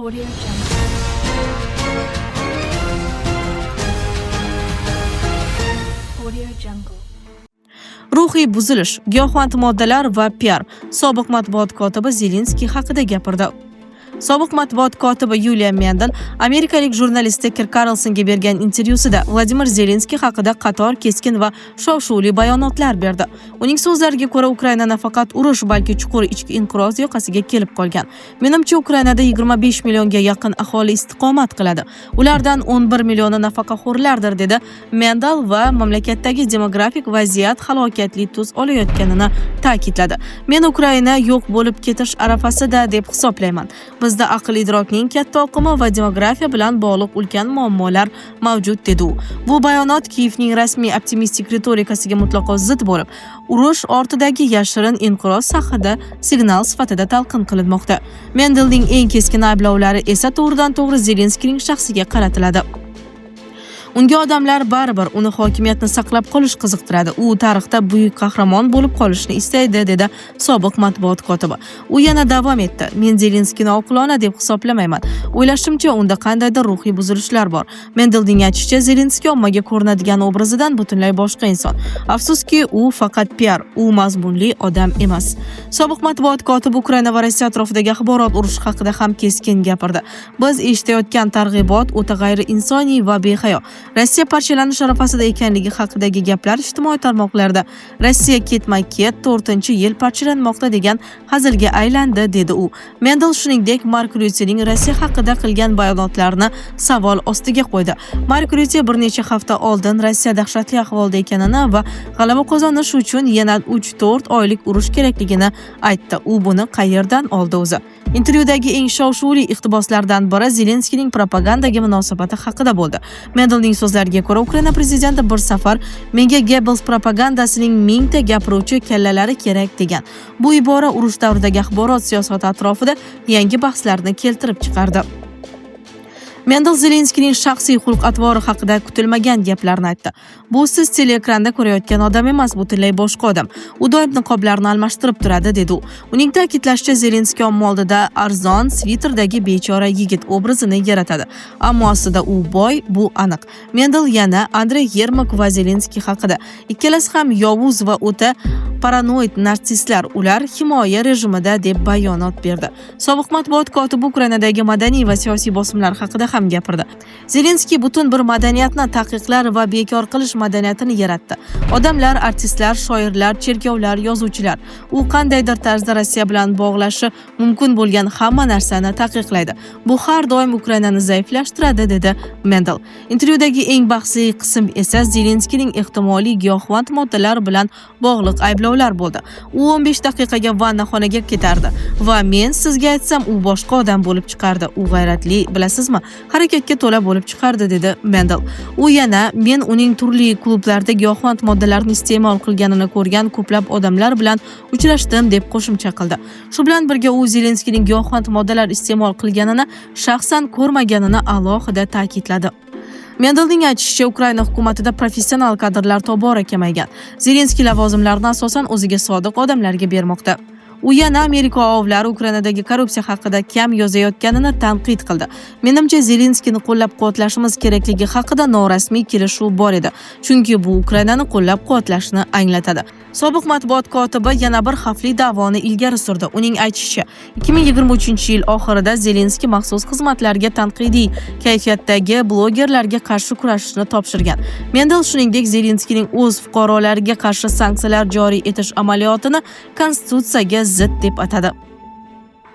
Audio Jungle. Audio Jungle. Ruhiy buzilish, giyohvand moddalar va PR. Sobiq matbuot kotibi Zelenskiy haqida gapirdi. Sobiq matbuot kotibi Yuliya Mendel amerikalik jurnalist Tucker Carlsonga bergan intervyusida Vladimir Zelenskiy haqida qator keskin va shov-shuvli bayonotlar berdi. Uning so'zlariga ko'ra, Ukraina nafaqat urush, balki chuqur ichki inqiroz yoqasiga kelib qolgan. Menimcha, Ukrainada 25 millionga yaqin aholi istiqomat qiladi. Ulardan 11 millioni nafaqaxo'rlardir, dedi Mendel va mamlakatdagi demografik vaziyat halokatli tus olayotganini ta'kidladi. Men Ukraina yo'q bo'lib ketish arafasida deb hisoblayman. Bizda aql idrokning katta oqimi va demografiya bilan bog'liq ulkan muammolar mavjud, dedi u. Bu bayonot Kiyevning rasmiy optimistik ritorikasiga mutlaqo zid bo'lib, urush ortidagi yashirin inqiroz haqida signal sifatida talqin qilinmoqda. Mendelning eng keskin ayblovlari esa to'g'ridan-to'g'ri Zelenskiyning shaxsiga qaratiladi. Unga odamlar baribir uni hokimiyatni saqlab qolish qiziqtiradi. U tarixda buyuk qahramon bo'lib qolishni istaydi, dedi sobiq matbuot kotibi. U yana davom etdi: Men Zelenskiyni oqilona deb hisoblamayman. O'ylashimcha, unda qandaydir ruhiy buzilishlar bor. Mendelning aytishicha, Zelenskiy ommaga ko'rinadigan obrazidan butunlay boshqa inson. Afsuski, u faqat PR, u mazmunli odam emas. Sobiq matbuot kotibi Ukraina va Rossiya atrofidagi axborot urushi haqida ham keskin gapirdi. Biz eshitayotgan targ'ibot o'ta g'ayriinsoniy va behayo. Rossiya parchalanish arafasida ekanligi haqidagi gaplar ijtimoiy tarmoqlarda Rossiya ketma-ket 4-yil parchalanmoqda degan hazilga aylandi, dedi u. Mendel shuningdek Mark Ryutening Rossiya haqida qilgan bayonotlarini savol ostiga qo'ydi. Mark Ryute bir necha hafta oldin Rossiya dahshatli ahvolda ekanini va g'alaba qozonish uchun yana 3-4 oylik urush kerakligini aytdi. U buni qayerdan oldi o'zi? Intervyudagi eng shov-shuvli iqtiboslardan biri Zelenskiyning propagandaga munosabati haqida bo'ldi. Mendelning so'zlariga ko'ra, Ukraina prezidenti bir safar menga Goebbels propagandasining 1000 ta gapiruvchi kallalari kerak degan. Bu ibora urush davridagi axborot siyosati atrofida yangi bahslarni keltirib chiqardi. Mendel Zelenskiyning shaxsiy xulq-atvori haqida kutilmagan gaplarni aytdi. Bu siz teleekranda ko'rayotgan odam emas, butunlay boshqa odam. U doim niqoblarni almashtirib turadi, dedi u. Uning ta'kidlashicha, Zelenskiy omma oldida arzon sviterdagi bechora yigit obrazini yaratadi. Ammo aslida u boy, bu aniq. Mendel yana Andrey Yermak va Zelenskiy haqida: ikkalasi ham yovuz va o'ta paranoid narsistlar, ular himoya rejimida, deb bayonot berdi. Sobiq matbuot kotibi Ukrainadagi madaniy va siyosiy bosimlar haqida ham gapirdi. Zelenskiy butun bir madaniyatni taqiqlar va bekor qilish madaniyatini yaratdi. Odamlar, artistlar, shoirlar, cherkovlar, yozuvchilar. U qandaydir tarzda Rossiya bilan bog'lashi mumkin bo'lgan hamma narsani taqiqlaydi. Bu har doim Ukrainani zaiflashtiradi, dedi Mendel. Intervyudagi eng bahsli qism esa Zelenskiyning ehtimoliy giyohvand moddalar bilan bog'liq ayblovlar bo'ldi. U 15 daqiqaga vannaxonaga ketardi va men sizga aytsam, u boshqa odam bo'lib chiqardi. U g'ayratli, bilasizmi? Harakatga to'la bo'lib chiqardi, dedi Mendel. U yana men uning turli klublarda giyohvand moddalarni iste'mol qilganini ko'rgan ko'plab odamlar bilan uchrashdim, deb qo'shimcha qildi. Shu bilan birga u Zelenskiyning giyohvand moddalar iste'mol qilganini shaxsan ko'rmaganini alohida ta'kidladi. Mendelning aytishicha, Ukraina hukumatida professional kadrlar tobora kamaygan. Zelenskiy lavozimlarni asosan o'ziga sodiq odamlarga bermoqda. U yana Amerika ovlari Ukrainadagi korrupsiya haqida kam yozayotganini tanqid qildi. Menimcha, Zelenskiyni qo'llab-quvvatlashimiz kerakligi haqida norasmiy kelishuv bor edi, chunki bu Ukrainani qo'llab-quvvatlashni anglatadi. Sobiq matbuot kotibi yana bir xavfli da'voni ilgari surdi. Uning aytishicha, 2023-yil oxirida Zelenskiy maxsus xizmatlarga tanqidiy kayfiyatdagi blogerlarga qarshi kurashishni topshirgan. Mendel shuningdek Zelenskiyning o'z fuqarolariga qarshi sanksiyalar joriy etish amaliyotini konstitutsiyaga zid deb atadi.